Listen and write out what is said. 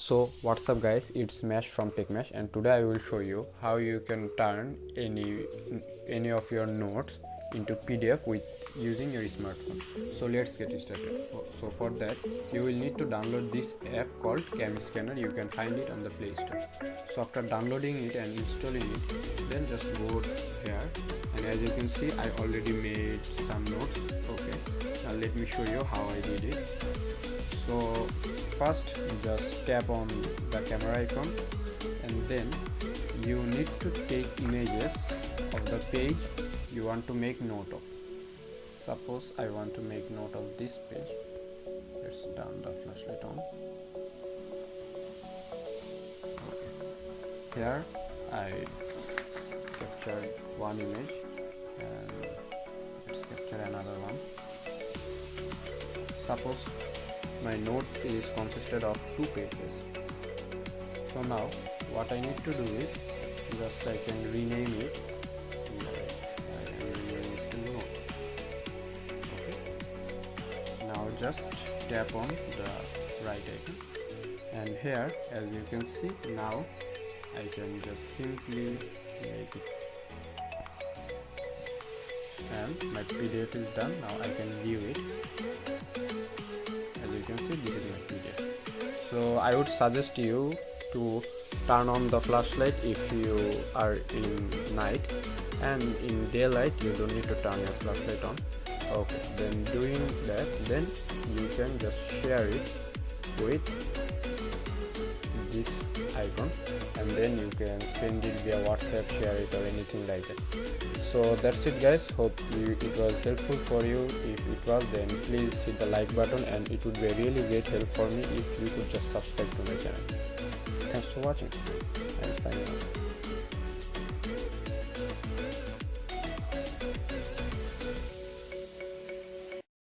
So what's up guys, it's Mesh from PicMesh, and today I will show you how you can turn any of your notes into PDF with using your smartphone. So let's get started. So for that you will need to download this app called CamScanner. You can find it on the Play Store. So after downloading it and installing it, then just go here, and as you can see I already made some notes. Okay, now let me show you how I did it. So first just tap on the camera icon, and then you need to take images of the page you want to make note of. Suppose I want to make note of this page. Let's turn the flashlight on. Okay. Here I captured one image, and let's capture another one. Suppose my note is consisted of 2 pages. So now what I need to do is just I can rename it. I can rename it to note. Okay. Now just tap on the right icon, and here as you can see now I can just simply make it, and my PDF is done. Now I can view it. As you can see, this is my PDF. So I would suggest you to turn on the flashlight if you are in night, and in daylight you don't need to turn your flashlight on. Okay, then doing that, then you can just share it with this icon, and then you can send it via WhatsApp, share it, or anything like that. So that's it guys, hope it was helpful for you. If it was, then please hit the like button, and it would be a really great help for me if you could just subscribe to my channel. Thanks for watching, and signing out.